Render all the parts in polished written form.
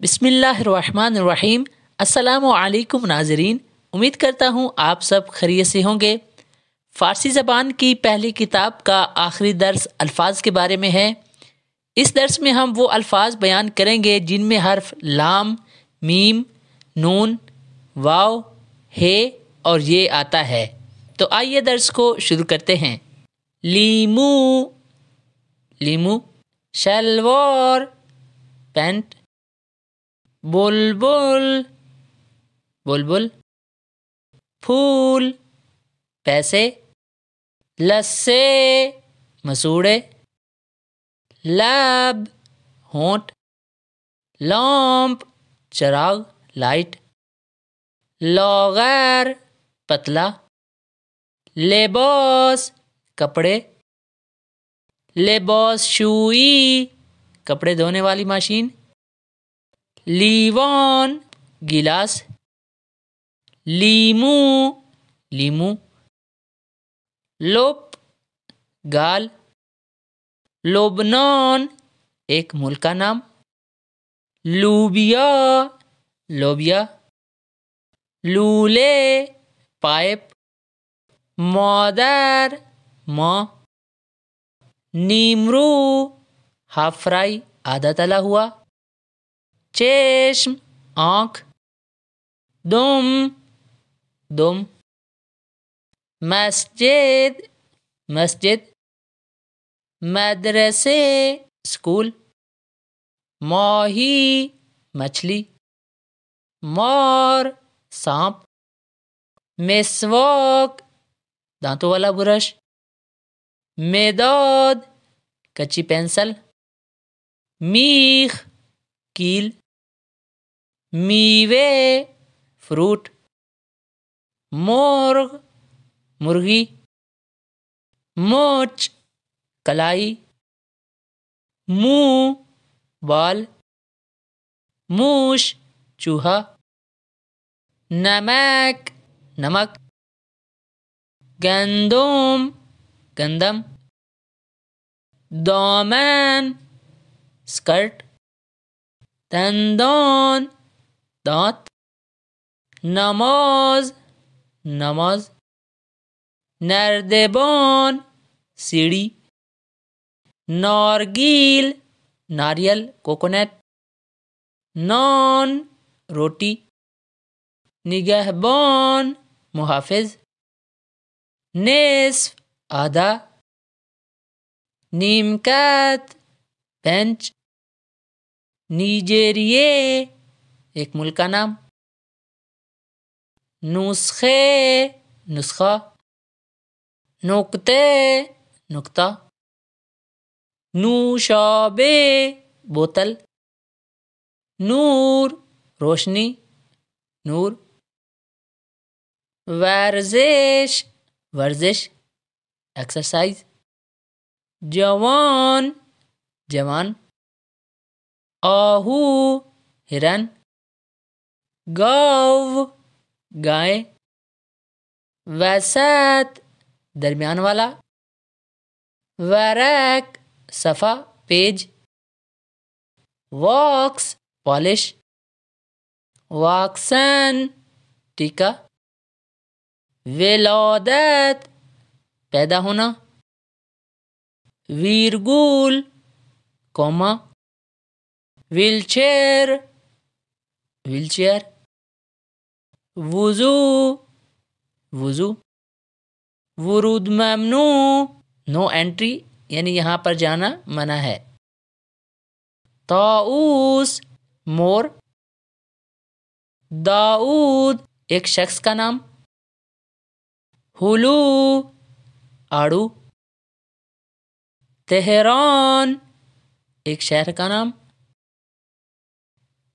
बिस्मिल्लाहिर्रहमानिर्रहीम। अस्सलामु अलैकुम नाज़रीन, उम्मीद करता हूँ आप सब खैरियत से होंगे। फ़ारसी ज़बान की पहली किताब का आखिरी दर्स अल्फाज के बारे में है। इस दर्स में हम वो अल्फाज बयान करेंगे जिनमें हर्फ लाम, मीम, नून, वाव, हे और ये आता है। तो आइए दर्स को शुरू करते हैं। लीमू, लीमू। शलवार, पैंट। बुलबुल, बुलबुल। फूल, पैसे। लस्से, मसूड़े। लब, होंठ। लैंप, चिराग, लाइट। लॉगर, पतला। लिबास, कपड़े। लिबास शुई, कपड़े धोने वाली मशीन। लीवान, गिलास। लीमू, लीमू। लोप, गाल। लुबनान, एक मुल्क का नाम। लूबिया, लोबिया। लूले, पाइप। मादर, माँ। नीमरू, हाफ फ्राई, आधा तला हुआ। चेश्म, आँख। दुम, दुम। मस्जिद, मस्जिद। मदरसे, स्कूल। माही, मछली। मोर, सांप। मिसवाक, दांतों वाला ब्रश। मेदाद, कच्ची पेंसिल। मीख, कील। मीवे, फ्रूट। मोर्ग, मुर्गी। मोच, कलाई। मुंह, बाल। मूश, चूहा। नमक, नमक। गंदम, गंदम। दामन, स्कर्ट। दंदान, दांत। नमाज, नमाज। नर्देबान, सीढ़ी। नारगील, नारियल, कोकोनट। नान, रोटी। निगहबान, मुहाफिज। निस्फ, आधा। नीमकत, बेंच। नीजेरिये, एक मुल्क का नाम। नुस्खे, नुस्खा। नुक्ते, नुक्ता। नूशाबे, बोतल। नूर, रोशनी, नूर। वर्जिश, वर्जिश, एक्सरसाइज। जवान, जवान। आहू, हिरन। गौ, गाय। वसत, दरमियान वाला। वरक, सफ़ा, पेज। वॉक्स, पॉलिश। वॉक्सन, टीका। विलादत, पैदा होना। वीरगुल, कोमा। Wheelchair, wheelchair. वुजू, वुजू। वुरूद ममनू, नो एंट्री, यानी यहाँ पर जाना मना है। ताऊस, मोर। दाऊद, एक शख्स का नाम। हुलू, आड़ू। तेहरान, एक शहर का नाम।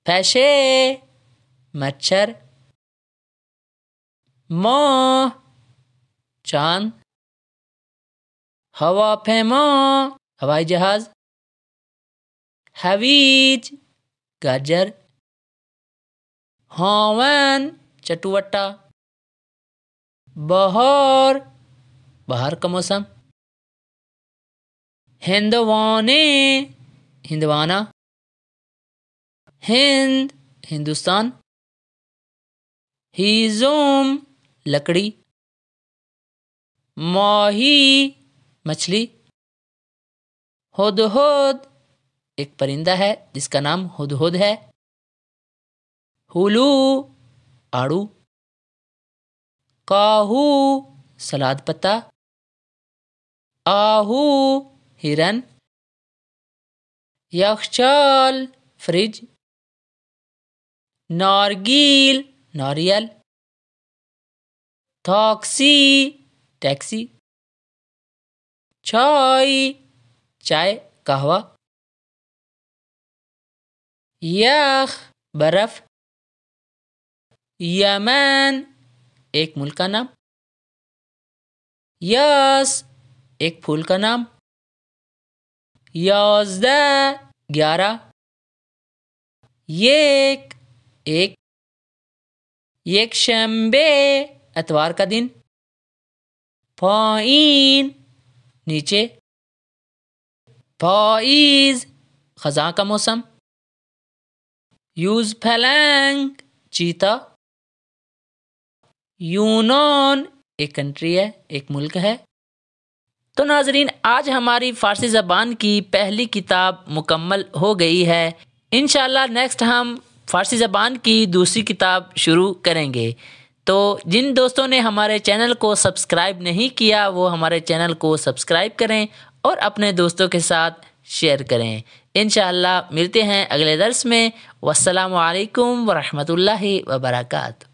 फैशे, मच्छर। माह, चांद। हवा फेमा, हवाई जहाज। हवीज, गाजर। हावन, चटुवट्टा। बहार, बाहर का मौसम। हिंदवाने, हिंदवाना। ہند ہندوستان، ہیزوم لکڑی، ماہی مچھلی، ہدہد ایک پرندہ ہے جس کا نام ہدہد ہے، ہلو آڑو، کاہو سلاد پتا، آہو ہرن، یخچال فریج، نارگیل ناریل، تاکسی ٹیکسی، چائے قہوہ، یخ برف، یمن ایک ملک کا نام، یس ایک پھول کا نام، 11 11، ایک، یکشنبے اتوار کا دن، پائین نیچے، پائیز خزاں کا موسم، یوز پھلنگ چیتا، یونان ایک کنٹری ہے، ایک ملک ہے۔ تو ناظرین، آج ہماری فارسی زبان کی پہلی کتاب مکمل ہو گئی ہے۔ انشاءاللہ نیکسٹ ہم فارسی زبان کی دوسری کتاب شروع کریں گے۔ تو جن دوستوں نے ہمارے چینل کو سبسکرائب نہیں کیا وہ ہمارے چینل کو سبسکرائب کریں اور اپنے دوستوں کے ساتھ شیئر کریں۔ انشاءاللہ ملتے ہیں اگلے درس میں۔ والسلام علیکم ورحمۃ اللہ وبرکاتہ۔